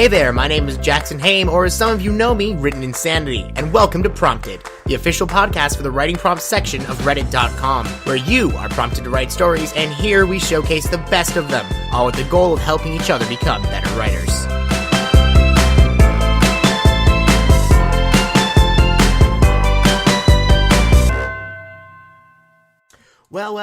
Hey there, my name is Jackson Haime, or as some of you know me, Written Insanity, and welcome to Prompted, the official podcast for the writing prompts section of Reddit.com, where you are prompted to write stories, and here we showcase the best of them, all with the goal of helping each other become better writers.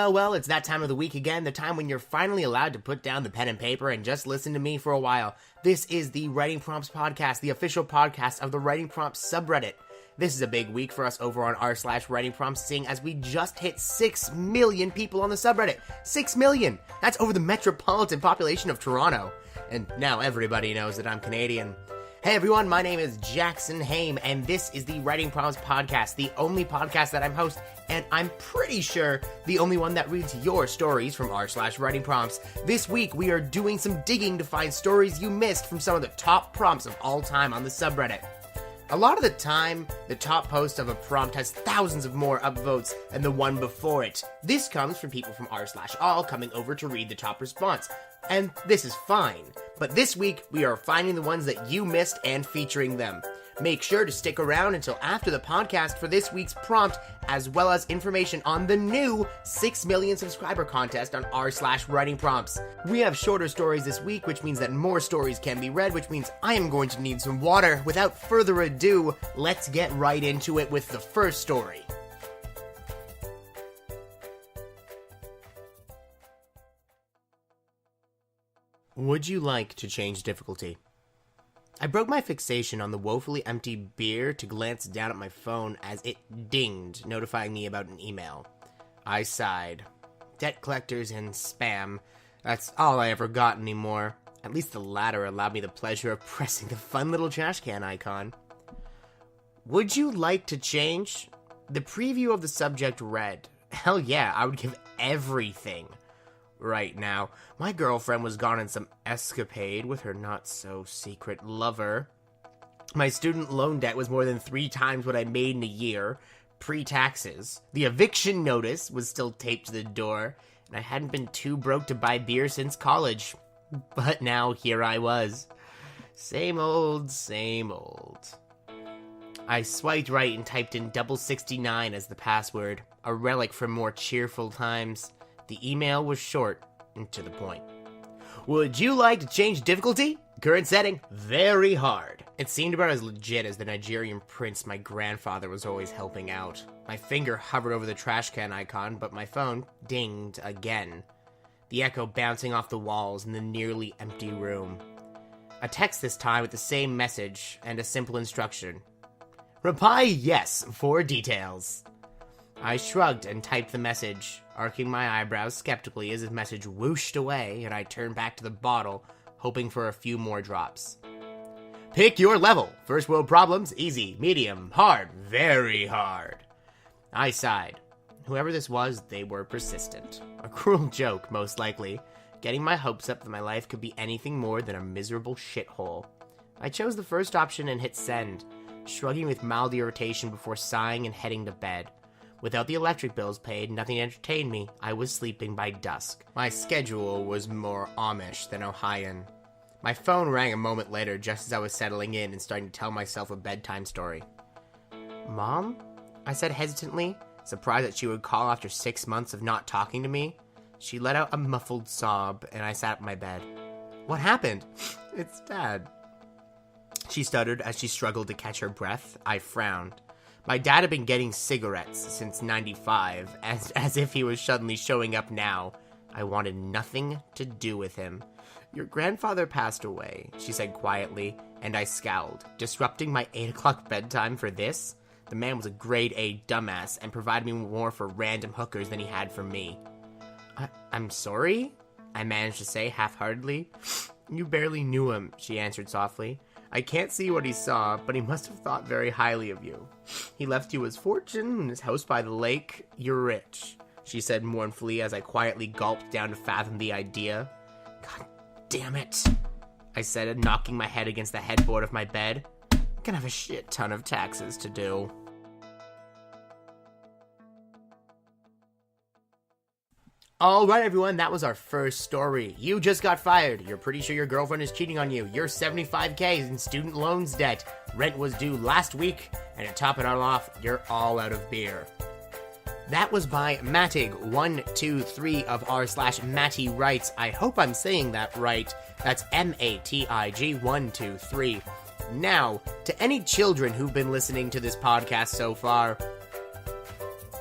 Well, it's that time of the week again, the time when you're finally allowed to put down the pen and paper and just listen to me for a while. This is the Writing Prompts Podcast, the official podcast of the Writing Prompts subreddit. This is a big week for us over on r/Writing Prompts, seeing as we just hit 6 million people on the subreddit. 6 million! That's over the metropolitan population of Toronto. And now everybody knows that I'm Canadian. Hey everyone, my name is Jackson Haime, and this is the Writing Prompts Podcast, the only podcast that I'm host, and I'm pretty sure the only one that reads your stories from r/Writing Prompts. This week, we are doing some digging to find stories you missed from some of the top prompts of all time on the subreddit. A lot of the time, the top post of a prompt has thousands of more upvotes than the one before it. This comes from people from r/all coming over to read the top response, and this is fine. But this week, we are finding the ones that you missed and featuring them. Make sure to stick around until after the podcast for this week's prompt, as well as information on the new 6 million subscriber contest on r/Writing Prompts. We have shorter stories this week, which means that more stories can be read, which means I am going to need some water. Without further ado, let's get right into it with the first story. Would you like to change difficulty? I broke my fixation on the woefully empty beer to glance down at my phone as it dinged, notifying me about an email. I sighed. Debt collectors and spam. That's all I ever got anymore. At least the latter allowed me the pleasure of pressing the fun little trash can icon. Would you like to change? The preview of the subject read, hell yeah, I would give everything. Right now, my girlfriend was gone on some escapade with her not-so-secret lover. My student loan debt was more than 3 times what I made in a year, pre-taxes. The eviction notice was still taped to the door, and I hadn't been too broke to buy beer since college. But now, here I was. Same old, same old. I swiped right and typed in 69 as the password, a relic from more cheerful times. The email was short and to the point. Would you like to change difficulty? Current setting, very hard. It seemed about as legit as the Nigerian prince my grandfather was always helping out. My finger hovered over the trash can icon, but my phone dinged again. The echo bouncing off the walls in the nearly empty room. A text this time with the same message and a simple instruction. Reply yes for details. I shrugged and typed the message, arcing my eyebrows skeptically as his message whooshed away and I turned back to the bottle, hoping for a few more drops. Pick your level. First world problems, easy, medium, hard, very hard. I sighed. Whoever this was, they were persistent. A cruel joke, most likely, getting my hopes up that my life could be anything more than a miserable shithole. I chose the first option and hit send, shrugging with mild irritation before sighing and heading to bed. Without the electric bills paid, nothing entertained me. I was sleeping by dusk. My schedule was more Amish than Ohioan. My phone rang a moment later just as I was settling in and starting to tell myself a bedtime story. Mom? I said hesitantly, surprised that she would call after 6 months of not talking to me. She let out a muffled sob, and I sat up in my bed. What happened? It's Dad. She stuttered as she struggled to catch her breath. I frowned. My dad had been getting cigarettes since '95, as if he was suddenly showing up now. I wanted nothing to do with him. Your grandfather passed away, she said quietly, and I scowled. Disrupting my 8 o'clock bedtime for this? The man was a grade A dumbass and provided me more for random hookers than he had for me. I'm sorry? I managed to say half-heartedly. You barely knew him, she answered softly. I can't see what he saw, but he must have thought very highly of you. He left you his fortune and his house by the lake. You're rich, she said mournfully as I quietly gulped down to fathom the idea. God damn it, I said, knocking my head against the headboard of my bed. I'm gonna have a shit ton of taxes to do. Alright everyone, that was our first story. You just got fired. You're pretty sure your girlfriend is cheating on you. You're $75K in student loans debt. Rent was due last week, and to top it all off, you're all out of beer. That was by Matig123 of r/Matty Writes. I hope I'm saying that right. That's MATIG123. Now, to any children who've been listening to this podcast so far,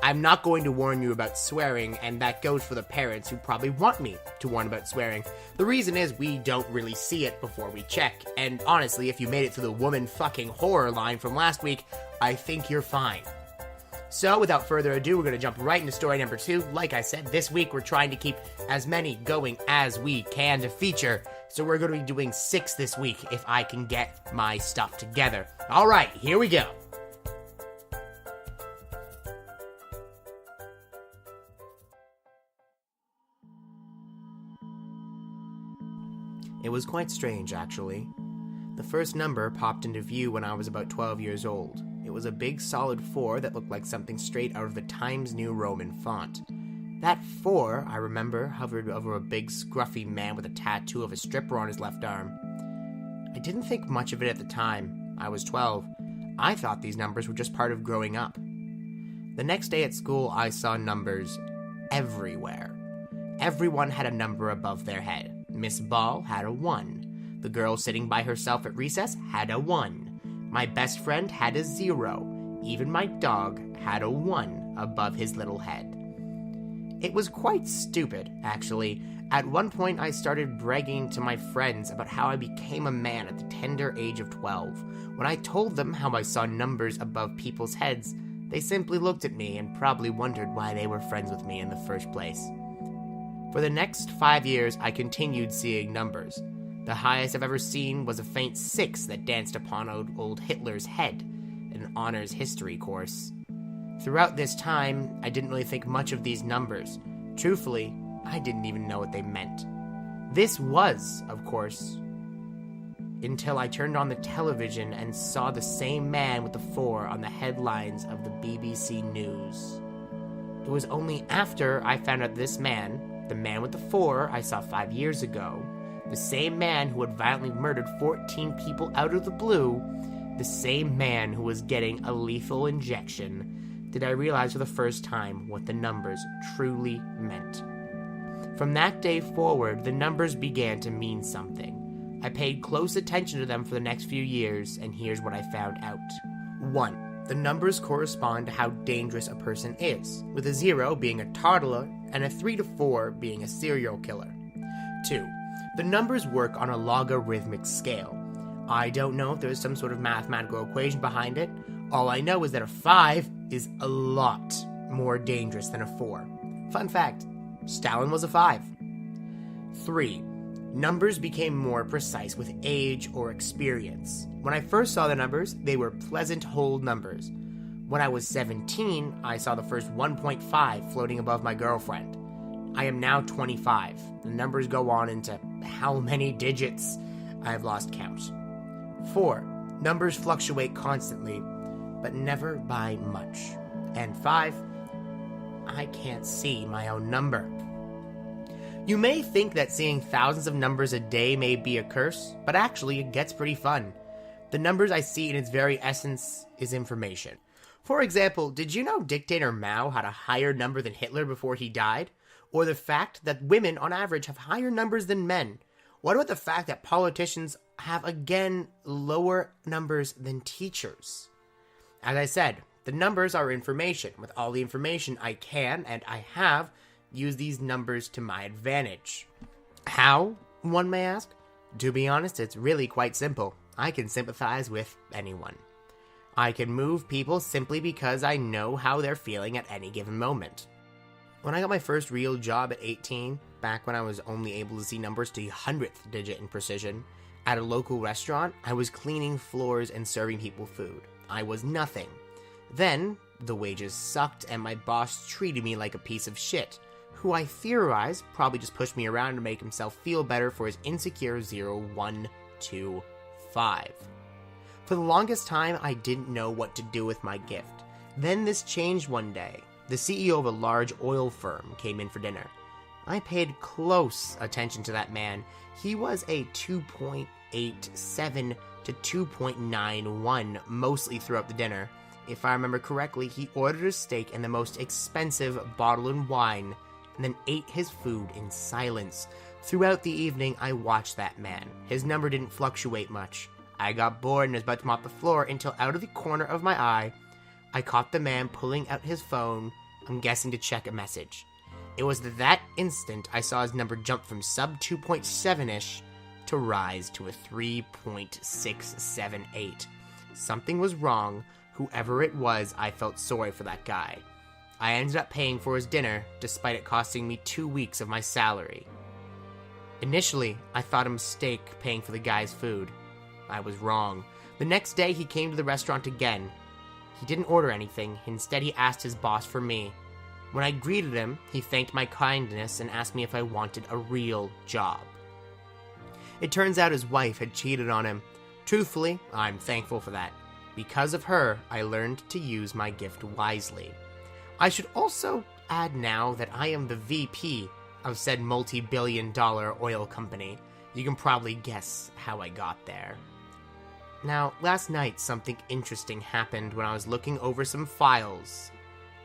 I'm not going to warn you about swearing, and that goes for the parents who probably want me to warn about swearing. The reason is we don't really see it before we check, and honestly, if you made it through the woman fucking horror line from last week, I think you're fine. So, without further ado, we're going to jump right into story number 2. Like I said, this week we're trying to keep as many going as we can to feature, so we're going to be doing 6 this week if I can get my stuff together. Alright, here we go. It was quite strange, actually. The first number popped into view when I was about 12 years old. It was a big solid 4 that looked like something straight out of the Times New Roman font. That 4, I remember, hovered over a big scruffy man with a tattoo of a stripper on his left arm. I didn't think much of it at the time. I was 12. I thought these numbers were just part of growing up. The next day at school, I saw numbers everywhere. Everyone had a number above their head. Miss Ball had a 1. The girl sitting by herself at recess had a 1. My best friend had a 0. Even my dog had a 1 above his little head. It was quite stupid, actually. At one point, I started bragging to my friends about how I became a man at the tender age of 12. When I told them how I saw numbers above people's heads, they simply looked at me and probably wondered why they were friends with me in the first place. For the next 5 years, I continued seeing numbers. The highest I've ever seen was a faint 6 that danced upon old Hitler's head in an honors history course. Throughout this time, I didn't really think much of these numbers. Truthfully, I didn't even know what they meant. This was, of course, until I turned on the television and saw the same man with the 4 on the headlines of the BBC News. It was only after I found out this man, the man with the 4 I saw 5 years ago, the same man who had violently murdered 14 people out of the blue, the same man who was getting a lethal injection, did I realize for the first time what the numbers truly meant. From that day forward, the numbers began to mean something. I paid close attention to them for the next few years, and here's what I found out. 1. The numbers correspond to how dangerous a person is, with a 0 being a toddler and a 3 to 4 being a serial killer. 2. The numbers work on a logarithmic scale. I don't know if there's some sort of mathematical equation behind it. All I know is that a 5 is a lot more dangerous than a 4. Fun fact, Stalin was a 5. 3. Numbers became more precise with age or experience. When I first saw the numbers, they were pleasant whole numbers. When I was 17, I saw the first 1.5 floating above my girlfriend. I am now 25. The numbers go on into how many digits? I've lost count. 4. Numbers fluctuate constantly, but never by much. And 5. I can't see my own number. You may think that seeing thousands of numbers a day may be a curse, but actually it gets pretty fun. The numbers I see in its very essence is information. For example, did you know dictator Mao had a higher number than Hitler before he died? Or the fact that women on average have higher numbers than men? What about the fact that politicians have again lower numbers than teachers? As I said, the numbers are information. With all the information I can, and I have, use these numbers to my advantage. How, one may ask? To be honest, it's really quite simple. I can sympathize with anyone. I can move people simply because I know how they're feeling at any given moment. When I got my first real job at 18, back when I was only able to see numbers to the 100th digit in precision, at a local restaurant, I was cleaning floors and serving people food. I was nothing. Then, the wages sucked and my boss treated me like a piece of shit, who I theorize probably just pushed me around to make himself feel better for his insecure 0, 1, 2, 5. For the longest time, I didn't know what to do with my gift. Then this changed one day. The CEO of a large oil firm came in for dinner. I paid close attention to that man. He was a 2.87 to 2.91 mostly throughout the dinner. If I remember correctly, he ordered a steak and the most expensive bottle of wine, and then ate his food in silence. Throughout the evening, I watched that man. His number didn't fluctuate much. I got bored and was about to mop the floor until out of the corner of my eye, I caught the man pulling out his phone, I'm guessing to check a message. It was at that instant I saw his number jump from sub 2.7-ish to rise to a 3.678. Something was wrong. Whoever it was, I felt sorry for that guy. I ended up paying for his dinner, despite it costing me 2 weeks of my salary. Initially, I thought a mistake paying for the guy's food. I was wrong. The next day, he came to the restaurant again. He didn't order anything. Instead, he asked his boss for me. When I greeted him, he thanked my kindness and asked me if I wanted a real job. It turns out his wife had cheated on him. Truthfully, I'm thankful for that. Because of her, I learned to use my gift wisely. I should also add now that I am the VP of said multi-billion-dollar oil company. You can probably guess how I got there. Now, last night something interesting happened when I was looking over some files.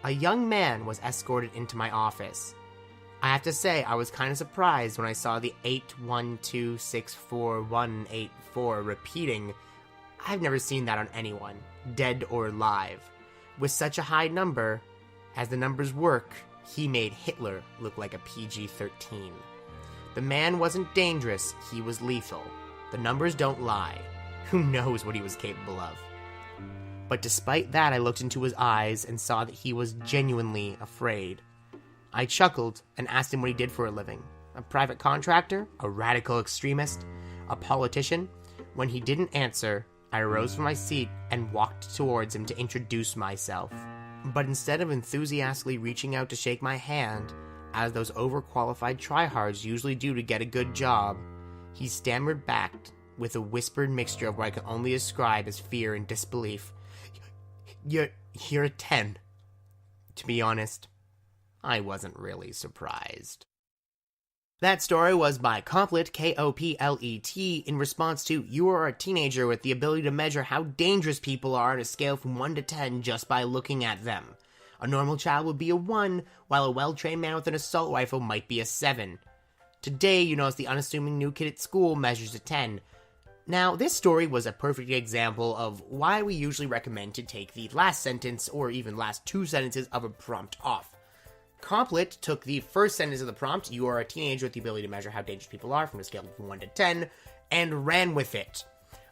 A young man was escorted into my office. I have to say, I was kind of surprised when I saw the 812644184 repeating. I've never seen that on anyone, dead or alive. With such a high number, as the numbers work, he made Hitler look like a PG-13. The man wasn't dangerous, he was lethal. The numbers don't lie. Who knows what he was capable of? But despite that, I looked into his eyes and saw that he was genuinely afraid. I chuckled and asked him what he did for a living. A private contractor? A radical extremist? A politician? When he didn't answer, I rose from my seat and walked towards him to introduce myself. But instead of enthusiastically reaching out to shake my hand, as those overqualified tryhards usually do to get a good job, he stammered back with a whispered mixture of what I can only describe as fear and disbelief. You're a 10. To be honest, I wasn't really surprised. That story was by Koplet, Koplet, in response to "You are a teenager with the ability to measure how dangerous people are on a scale from 1 to 10 just by looking at them. A normal child would be a 1, while a well-trained man with an assault rifle might be a 7. Today, you notice the unassuming new kid at school measures a 10. Now, this story was a perfect example of why we usually recommend to take the last sentence or even last 2 sentences of a prompt off. Koplet took the first sentence of the prompt, "You are a teenager with the ability to measure how dangerous people are from a scale of 1 to 10, and ran with it.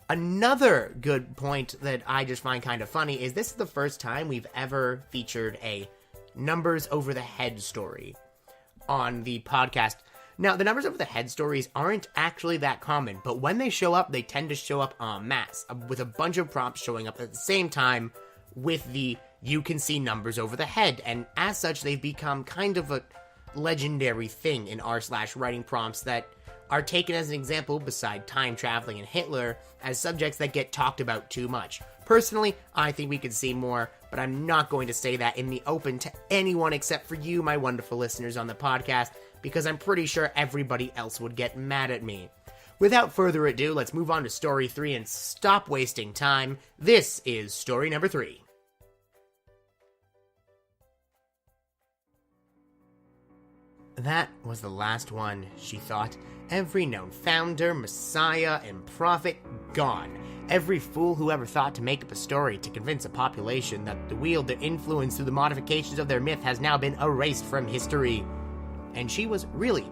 Another good point that I just find kind of funny is this is the first time we've ever featured a numbers over the head story on the podcast. Now, the numbers over the head stories aren't actually that common, but when they show up, they tend to show up en masse, with a bunch of prompts showing up at the same time with the "you can see numbers over the head," and as such, they've become kind of a legendary thing in r/writing prompts that are taken as an example beside time traveling and Hitler as subjects that get talked about too much. Personally, I think we could see more, but I'm not going to say that in the open to anyone except for you, my wonderful listeners on the podcast, because I'm pretty sure everybody else would get mad at me. Without further ado, let's move on to story 3 and stop wasting time. This is story number 3. That was the last one, she thought. Every known founder, messiah, and prophet gone. Every fool who ever thought to make up a story to convince a population that to wield their influence through the modifications of their myth has now been erased from history. And she was really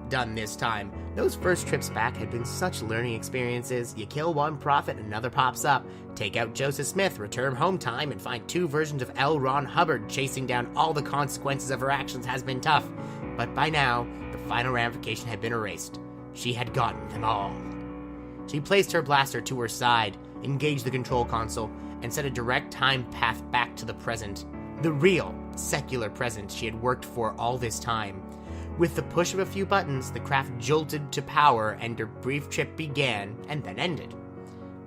done this time. Those first trips back had been such learning experiences. You kill one prophet, another pops up. Take out Joseph Smith, return home time, and find 2 versions of L. Ron Hubbard chasing down all the consequences of her actions has been tough. But by now, the final ramification had been erased. She had gotten them all. She placed her blaster to her side, engaged the control console, and set a direct time path back to the present. The real, secular present she had worked for all this time. With the push of a few buttons, the craft jolted to power and her brief trip began and then ended.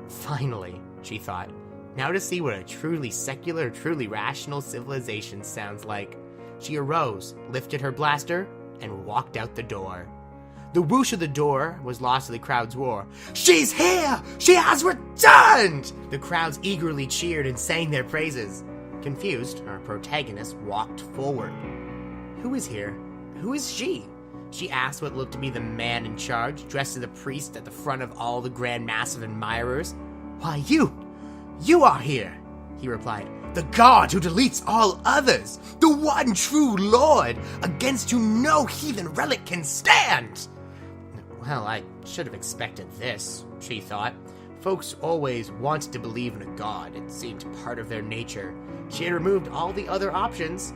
Finally, she thought, now to see what a truly secular, truly rational civilization sounds like. She arose, lifted her blaster, and walked out the door. The whoosh of the door was lost to the crowd's roar. "She's here! She has returned!" The crowds eagerly cheered and sang their praises. Confused, our protagonist walked forward. "Who is here? Who is she?" She asked what looked to be the man in charge, dressed as a priest at the front of all the grand mass of admirers. "Why, you are here," he replied. "The god who deletes all others, the one true lord, against whom no heathen relic can stand." Well, I should have expected this, she thought. Folks always wanted to believe in a god. It seemed part of their nature. She had removed all the other options,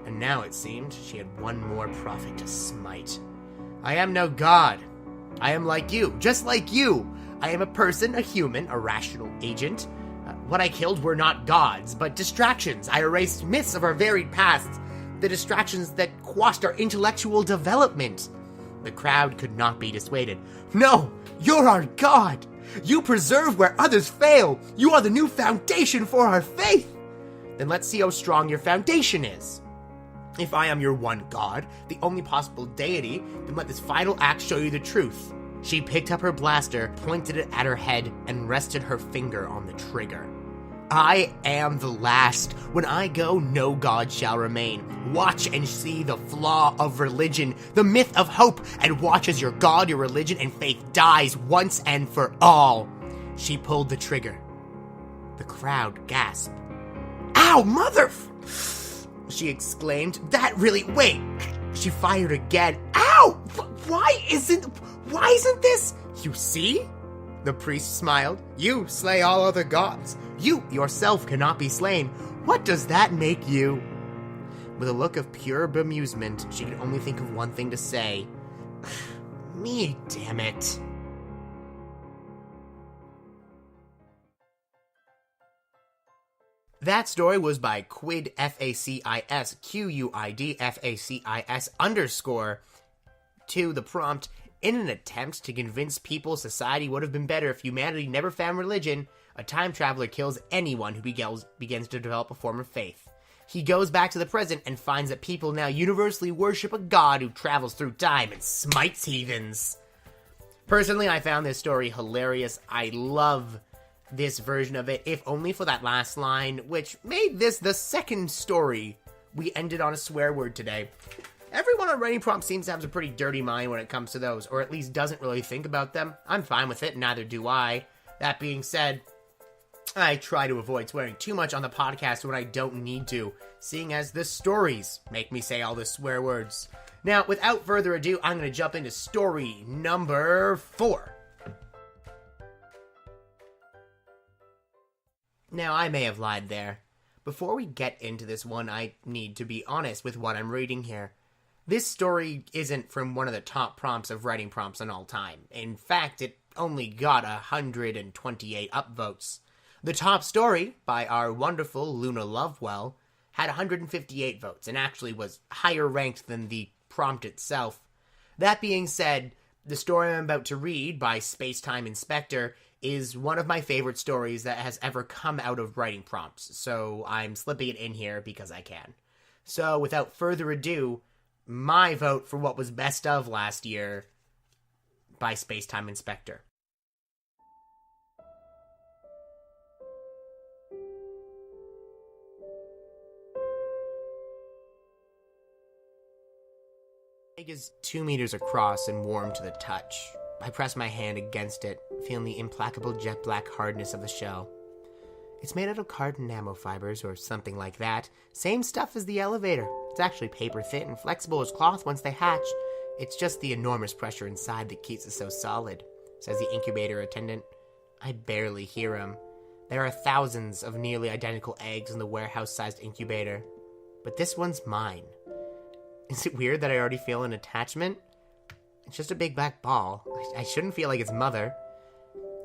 and now it seemed she had one more prophet to smite. "I am no god. I am like you, just like you. I am a person, a human, a rational agent. What I killed were not gods, but distractions. I erased myths of our varied pasts, the distractions that quashed our intellectual development." The crowd could not be dissuaded. "No, you're our god. You preserve where others fail. You are the new foundation for our faith." "Then let's see how strong your foundation is. If I am your one god, the only possible deity, then let this final act show you the truth." She picked up her blaster, pointed it at her head, and rested her finger on the trigger. "I am the last. When I go, no god shall remain. Watch and see the flaw of religion, the myth of hope, and watch as your god, your religion, and faith dies once and for all." She pulled the trigger. The crowd gasped. "Ow, mother!" she exclaimed. "That really... Wait!" She fired again. "Ow! Why isn't this... You see?" The priest smiled. "You slay all other gods. You yourself cannot be slain. What does that make you?" With a look of pure bemusement, she could only think of one thing to say. "Me, damn it." That story was by Quid, FACISQUID, FACIS_. To the prompt, in an attempt to convince people society would have been better if humanity never found religion, a time traveler kills anyone who begins to develop a form of faith. He goes back to the present and finds that people now universally worship a god who travels through time and smites heathens. Personally, I found this story hilarious. I love this version of it, if only for that last line, which made this the second story we ended on a swear word today. Everyone on Writing Prompt seems to have a pretty dirty mind when it comes to those, or at least doesn't really think about them. I'm fine with it, neither do I. That being said, I try to avoid swearing too much on the podcast when I don't need to, seeing as the stories make me say all the swear words. Now, without further ado, I'm going to jump into story number 4. Now, I may have lied there. Before we get into this one, I need to be honest with what I'm reading here. This story isn't from one of the top prompts of Writing Prompts in all time. In fact, it only got 128 upvotes. The top story, by our wonderful Luna Lovewell, had 158 votes, and actually was higher ranked than the prompt itself. That being said, the story I'm about to read, by Spacetime Inspector, is one of my favorite stories that has ever come out of Writing Prompts, so I'm slipping it in here because I can. So, without further ado, my vote for what was best of last year, by Spacetime Inspector. The egg is 2 meters across and warm to the touch. I press my hand against it, feeling the implacable jet black hardness of the shell. It's made out of carbon nanofibers or something like that. Same stuff as the elevator. It's actually paper thin and flexible as cloth once they hatch. It's just the enormous pressure inside that keeps it so solid, says the incubator attendant. I barely hear him. There are thousands of nearly identical eggs in the warehouse-sized incubator, but this one's mine. Is it weird that I already feel an attachment? It's just a big black ball. I shouldn't feel like its mother.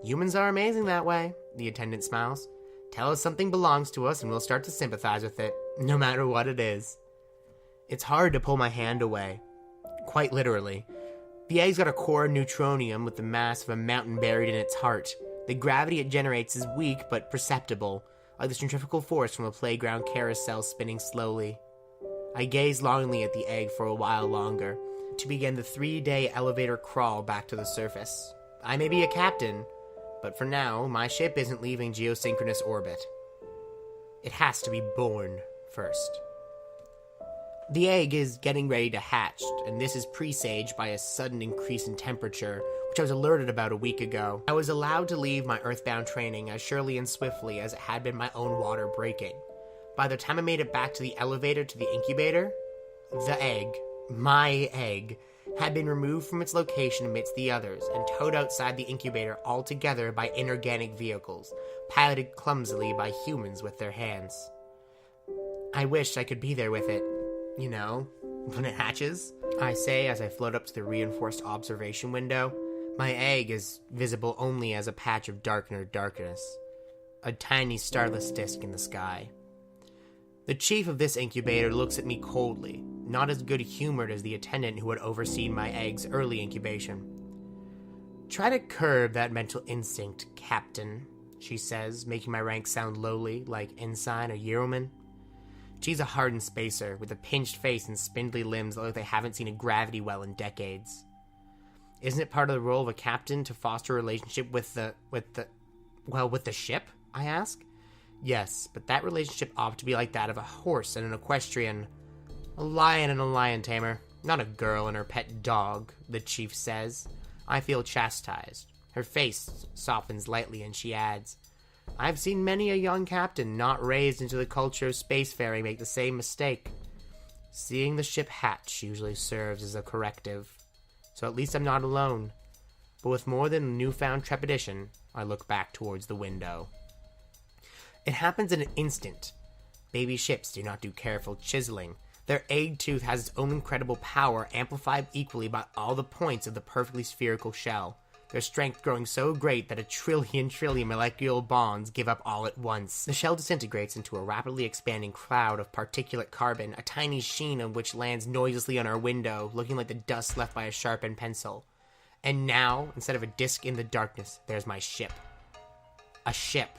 Humans are amazing that way, the attendant smiles. Tell us something belongs to us and we'll start to sympathize with it, no matter what it is. It's hard to pull my hand away. Quite literally. The egg's got a core of neutronium with the mass of a mountain buried in its heart. The gravity it generates is weak but perceptible, like the centrifugal force from a playground carousel spinning slowly. I gaze longingly at the egg for a while longer. to begin the 3-day elevator crawl back to the surface. I may be a captain, but for now, my ship isn't leaving geosynchronous orbit. It has to be born first. The egg is getting ready to hatch, and this is presaged by a sudden increase in temperature, which I was alerted about a week ago. I was allowed to leave my earthbound training as surely and swiftly as it had been my own water breaking. By the time I made it back to the elevator to the incubator, the egg, my egg, had been removed from its location amidst the others and towed outside the incubator altogether by inorganic vehicles, piloted clumsily by humans with their hands. I wish I could be there with it, you know, when it hatches, I say as I float up to the reinforced observation window. My egg is visible only as a patch of darkness, a tiny starless disk in the sky. The chief of this incubator looks at me coldly, not as good-humored as the attendant who had overseen my egg's early incubation. "Try to curb that mental instinct, Captain," she says, making my rank sound lowly, like ensign or yeoman. She's a hardened spacer, with a pinched face and spindly limbs that look like they haven't seen a gravity well in decades. "Isn't it part of the role of a captain to foster a relationship with the ship?" I ask. "Yes, but that relationship ought to be like that of a horse and an equestrian. A lion and a lion tamer, not a girl and her pet dog," the chief says. I feel chastised. Her face softens lightly and she adds, "I've seen many a young captain not raised into the culture of spacefaring make the same mistake. Seeing the ship hatch usually serves as a corrective. So at least I'm not alone." But with more than newfound trepidation, I look back towards the window. It happens in an instant. Baby ships do not do careful chiseling. Their egg tooth has its own incredible power, amplified equally by all the points of the perfectly spherical shell, their strength growing so great that a trillion molecular bonds give up all at once. The shell disintegrates into a rapidly expanding cloud of particulate carbon, a tiny sheen of which lands noiselessly on our window, looking like the dust left by a sharpened pencil. And now, instead of a disk in the darkness, there's my ship. A ship.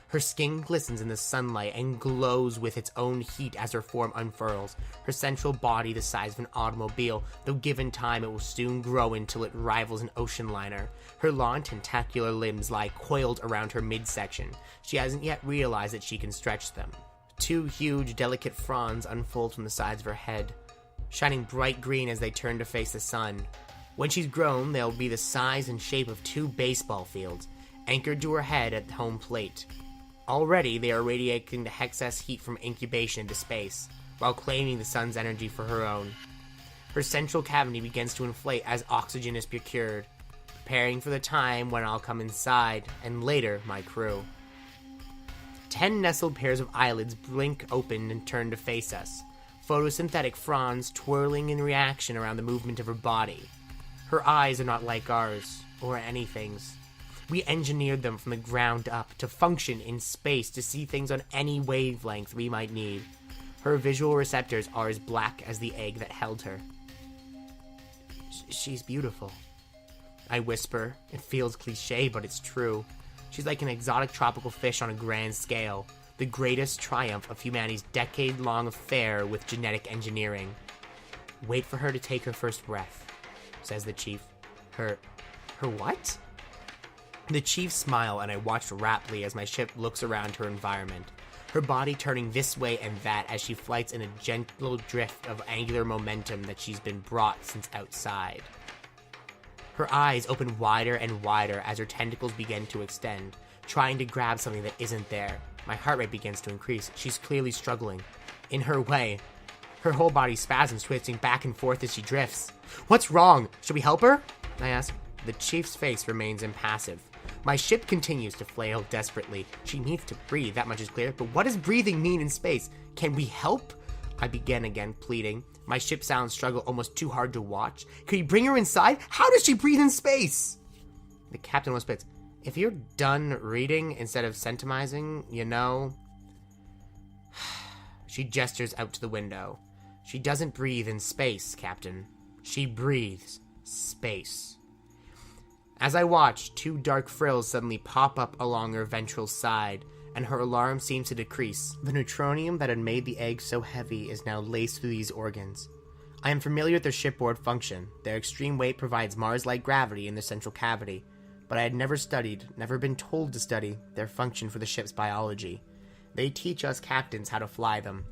Her skin glistens in the sunlight and glows with its own heat as her form unfurls, her central body the size of an automobile, though given time it will soon grow until it rivals an ocean liner. Her long tentacular limbs lie coiled around her midsection. She hasn't yet realized that she can stretch them. 2 huge, delicate fronds unfold from the sides of her head, shining bright green as they turn to face the sun. When she's grown, they'll be the size and shape of 2 baseball fields, anchored to her head at the home plate. Already, they are radiating the excess heat from incubation into space, while claiming the sun's energy for her own. Her central cavity begins to inflate as oxygen is procured, preparing for the time when I'll come inside, and later, my crew. 10 nestled pairs of eyelids blink open and turn to face us, photosynthetic fronds twirling in reaction around the movement of her body. Her eyes are not like ours, or anything's. We engineered them from the ground up to function in space, to see things on any wavelength we might need. Her visual receptors are as black as the egg that held her. She's beautiful, I whisper. It feels cliché, but it's true. She's like an exotic tropical fish on a grand scale, the greatest triumph of humanity's decade-long affair with genetic engineering. "Wait for her to take her first breath," says the chief. Her what? The chief smiled, and I watched raptly as my ship looks around her environment, her body turning this way and that as she flights in a gentle drift of angular momentum that she's been brought since outside. Her eyes open wider and wider as her tentacles begin to extend, trying to grab something that isn't there. My heart rate begins to increase. She's clearly struggling. In her way, her whole body spasms, twisting back and forth as she drifts. "What's wrong? Should we help her?" I ask. The chief's face remains impassive. My ship continues to flail desperately. She needs to breathe, that much is clear, but what does breathing mean in space? Can we help? I begin again, pleading. My ship sounds struggle almost too hard to watch. Can you bring her inside? How does she breathe in space? The captain whispers, "If you're done reading instead of sentimizing, you know." She gestures out to the window. "She doesn't breathe in space, Captain. She breathes space." As I watch, 2 dark frills suddenly pop up along her ventral side, and her alarm seems to decrease. The neutronium that had made the egg so heavy is now laced through these organs. I am familiar with their shipboard function. Their extreme weight provides Mars-like gravity in their central cavity, but I had never been told to study, their function for the ship's biology. They teach us captains how to fly them.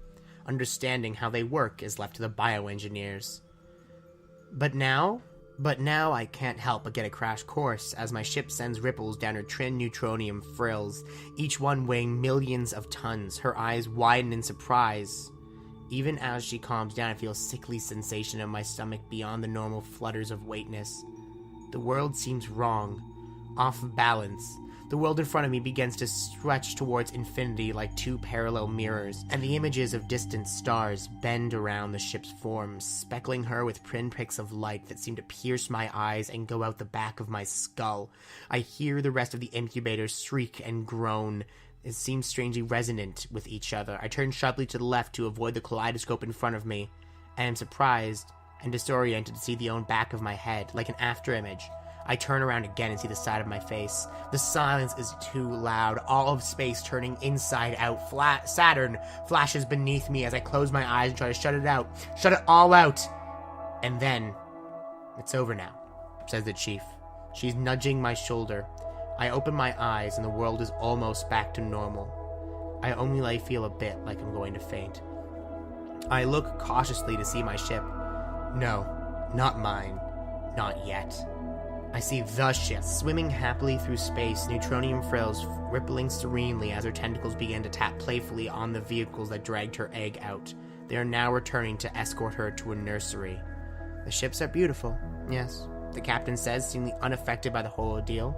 Understanding how they work is left to the bioengineers. But now I can't help but get a crash course as my ship sends ripples down her trin neutronium frills, each one weighing millions of tons. Her eyes widen in surprise. Even as she calms down, I feel a sickly sensation in my stomach beyond the normal flutters of weightness. The world seems wrong, off balance. The world in front of me begins to stretch towards infinity like two parallel mirrors, and the images of distant stars bend around the ship's form, speckling her with pinpricks of light that seem to pierce my eyes and go out the back of my skull. I hear the rest of the incubators shriek and groan. It seems strangely resonant with each other. I turn sharply to the left to avoid the kaleidoscope in front of me, and am surprised and disoriented to see the own back of my head, like an afterimage. I turn around again and see the side of my face. The silence is too loud, all of space turning inside out. Saturn flashes beneath me as I close my eyes and try to shut it out. Shut it all out! And then, "It's over now," says the chief. She's nudging my shoulder. I open my eyes and the world is almost back to normal. I only feel a bit like I'm going to faint. I look cautiously to see my ship. No, not mine. Not yet. I see the ship, swimming happily through space, neutronium frills rippling serenely as her tentacles begin to tap playfully on the vehicles that dragged her egg out. They are now returning to escort her to a nursery. The ships are beautiful, yes, the captain says, seemingly unaffected by the whole ordeal,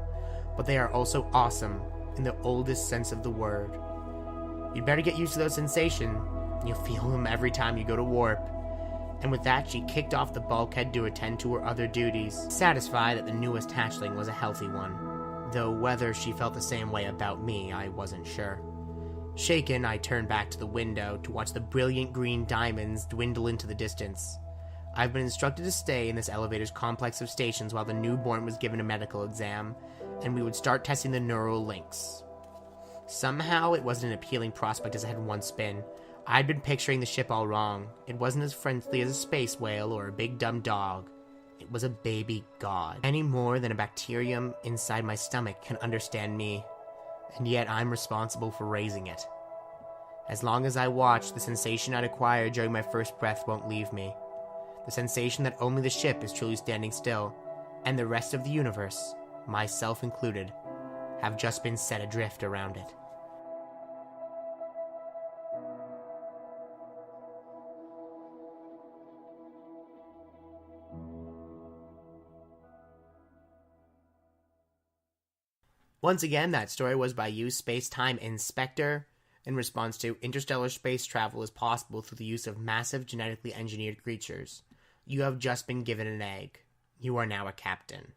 but they are also awesome, in the oldest sense of the word. You'd better get used to those sensations. You'll feel them every time you go to warp. And with that, she kicked off the bulkhead to attend to her other duties, satisfied that the newest hatchling was a healthy one, though whether she felt the same way about me, I wasn't sure. Shaken, I turned back to the window to watch the brilliant green diamonds dwindle into the distance. I've been instructed to stay in this elevator's complex of stations while the newborn was given a medical exam, and we would start testing the neural links. Somehow, it wasn't an appealing prospect as it had once been. I'd been picturing the ship all wrong. It wasn't as friendly as a space whale or a big dumb dog. It was a baby god. Any more than a bacterium inside my stomach can understand me, and yet I'm responsible for raising it. As long as I watch, the sensation I'd acquired during my first breath won't leave me. The sensation that only the ship is truly standing still, and the rest of the universe, myself included, have just been set adrift around it. Once again, that story was by you, Space-Time Inspector, in response to interstellar space travel is possible through the use of massive genetically engineered creatures. You have just been given an egg. You are now a captain.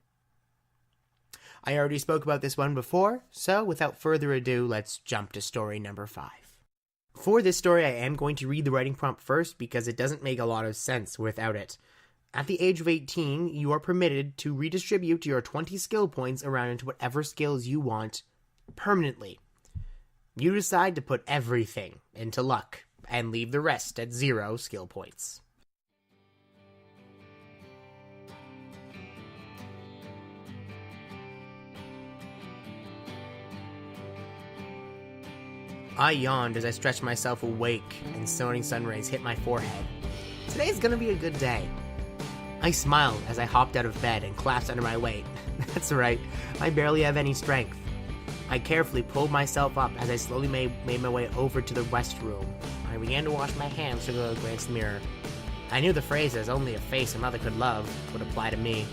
I already spoke about this one before, so without further ado, let's jump to story number 5. For this story, I am going to read the writing prompt first because it doesn't make a lot of sense without it. At the age of 18, you are permitted to redistribute your 20 skill points around into whatever skills you want permanently. You decide to put everything into luck and leave the rest at 0 skill points. I yawned as I stretched myself awake and stunning sun rays hit my forehead. Today's gonna be a good day. I smiled as I hopped out of bed and collapsed under my weight. That's right, I barely have any strength. I carefully pulled myself up as I slowly made my way over to the restroom. I began to wash my hands through the glass mirror. I knew the phrases "only a face a mother could love" would apply to me,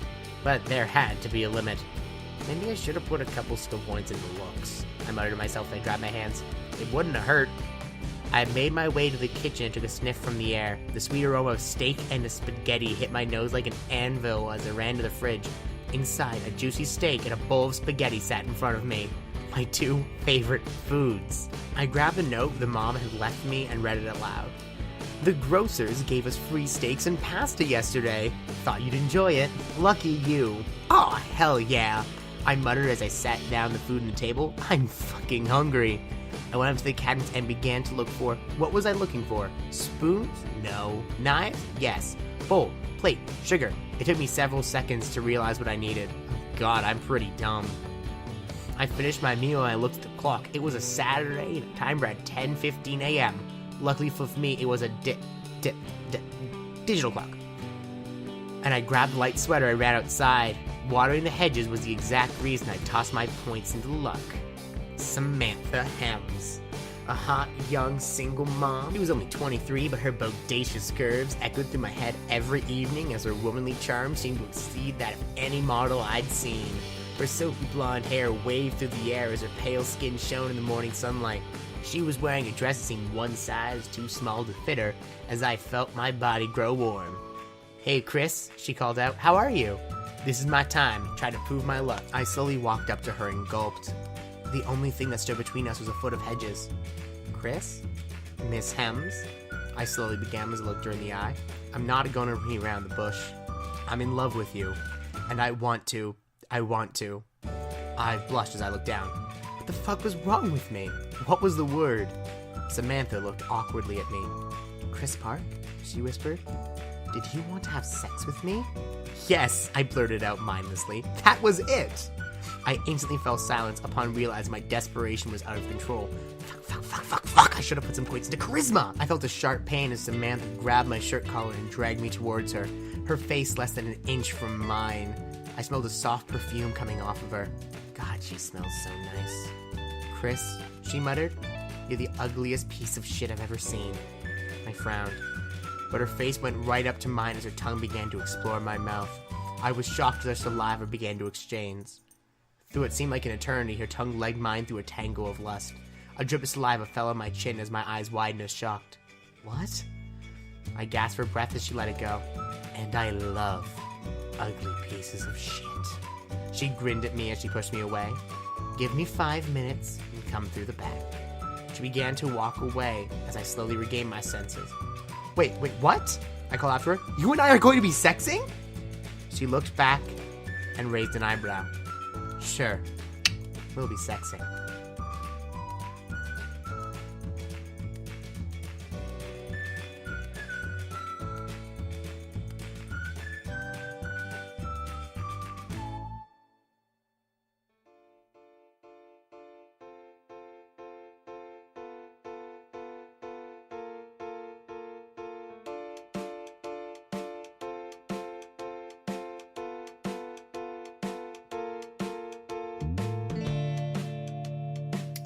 but there had to be a limit. Maybe I should have put a couple skill points into looks, I muttered to myself as I grabbed my hands. It wouldn't have hurt. I made my way to the kitchen and took a sniff from the air. The sweet aroma of steak and the spaghetti hit my nose like an anvil as I ran to the fridge. Inside, a juicy steak and a bowl of spaghetti sat in front of me. My 2 favorite foods. I grabbed the note the mom had left me and read it aloud. "The grocers gave us free steaks and pasta yesterday. Thought you'd enjoy it. Lucky you." "Aw, hell yeah," I muttered as I sat down the food on the table. I'm fucking hungry. I went up to the cabinets and began to look for... What was I looking for? Spoons? No. Knives? Yes. Bowl, plate, sugar. It took me several seconds to realize what I needed. Oh God, I'm pretty dumb. I finished my meal and I looked at the clock. It was a Saturday and the timer at 10:15 a.m. Luckily for me, it was a digital clock. And I grabbed a light sweater and ran outside. Watering the hedges was the exact reason I tossed my points into luck. Samantha Hems. A hot, young, single mom. She was only 23, but her bodacious curves echoed through my head every evening as her womanly charm seemed to exceed that of any model I'd seen. Her silky blonde hair waved through the air as her pale skin shone in the morning sunlight. She was wearing a dress that seemed one size too small to fit her as I felt my body grow warm. "Hey, Chris," she called out. "How are you?" "This is my time to try to prove my luck." I slowly walked up to her and gulped. The only thing that stood between us was a foot of hedges. "Chris? Miss Hems?" I slowly began as I looked her in the eye. "I'm not gonna beat around the bush. I'm in love with you. And I want to. I blushed as I looked down. What the fuck was wrong with me? What was the word? Samantha looked awkwardly at me. "Chris Park?" she whispered. "Did you want to have sex with me?" "Yes," I blurted out mindlessly. "That was it." I instantly fell silent upon realizing my desperation was out of control. Fuck, I should have put some points into charisma. I felt a sharp pain as Samantha grabbed my shirt collar and dragged me towards her, her face less than an inch from mine. I smelled a soft perfume coming off of her. God, she smells so nice. "Chris," she muttered, "you're the ugliest piece of shit I've ever seen." I frowned, but her face went right up to mine as her tongue began to explore my mouth. I was shocked as our saliva began to exchange. Through what seemed like an eternity, her tongue legged mine through a tangle of lust. A drip of saliva fell on my chin as my eyes widened as shocked. "What?" I gasped for breath as she let it go. "And I love ugly pieces of shit." She grinned at me as she pushed me away. "Give me 5 minutes and come through the back." She began to walk away as I slowly regained my senses. Wait, what?" I called after her. "You and I are going to be sexing?" She looked back and raised an eyebrow. "Sure, we'll be sexing."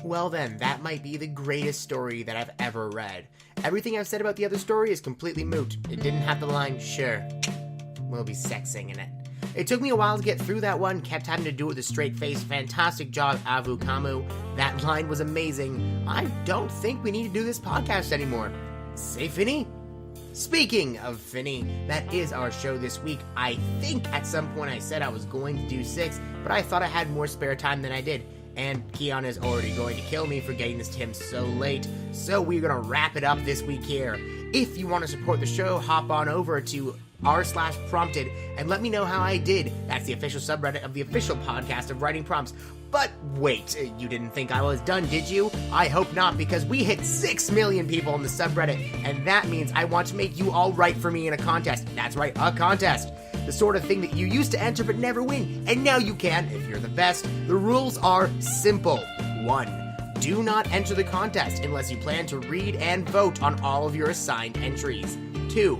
Well then, that might be the greatest story that I've ever read. Everything I've said about the other story is completely moot. It didn't have the line, "Sure, we'll be sexing" in it. It took me a while to get through that one, kept having to do it with a straight face. Fantastic job, avukamu. That line was amazing. I don't think we need to do this podcast anymore. Say, Finny? Speaking of Finny, that is our show this week. I think at some point I said I was going to do 6, but I thought I had more spare time than I did. And Keon is already going to kill me for getting this to him so late. So we're going to wrap it up this week here. If you want to support the show, hop on over to r/prompted and let me know how I did. That's the official subreddit of the official podcast of Writing Prompts. But wait, you didn't think I was done, did you? I hope not, because we hit 6 million people on the subreddit, and that means I want to make you all write for me in a contest. That's right, a contest. The sort of thing that you used to enter but never win, and now you can if you're the best. The rules are simple. 1. Do not enter the contest unless you plan to read and vote on all of your assigned entries. 2.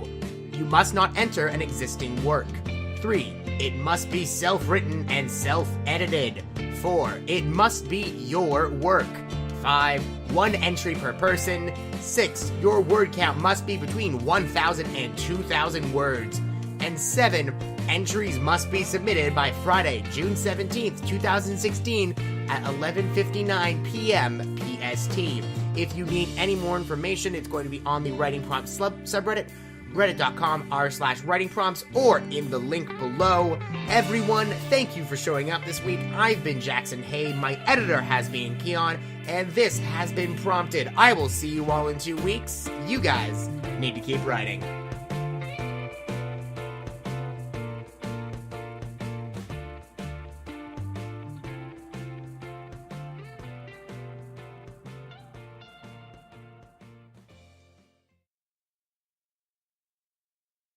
You must not enter an existing work. 3. It must be self-written and self-edited. 4. It must be your work. 5. 1 entry per person. 6. Your word count must be between 1,000 and 2,000 words. And 7. Entries must be submitted by Friday, June 17th, 2016 at 11:59 p.m. PST. If you need any more information, it's going to be on the Writing Prompts subreddit, reddit.com/writing prompts, or in the link below. Everyone, thank you for showing up this week. I've been Jackson Haime, my editor has been Keon, and this has been Prompted. I will see you all in 2 weeks. You guys need to keep writing.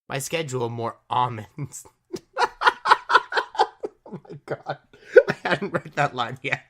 My schedule, more almonds. Oh my god. I hadn't read that line yet.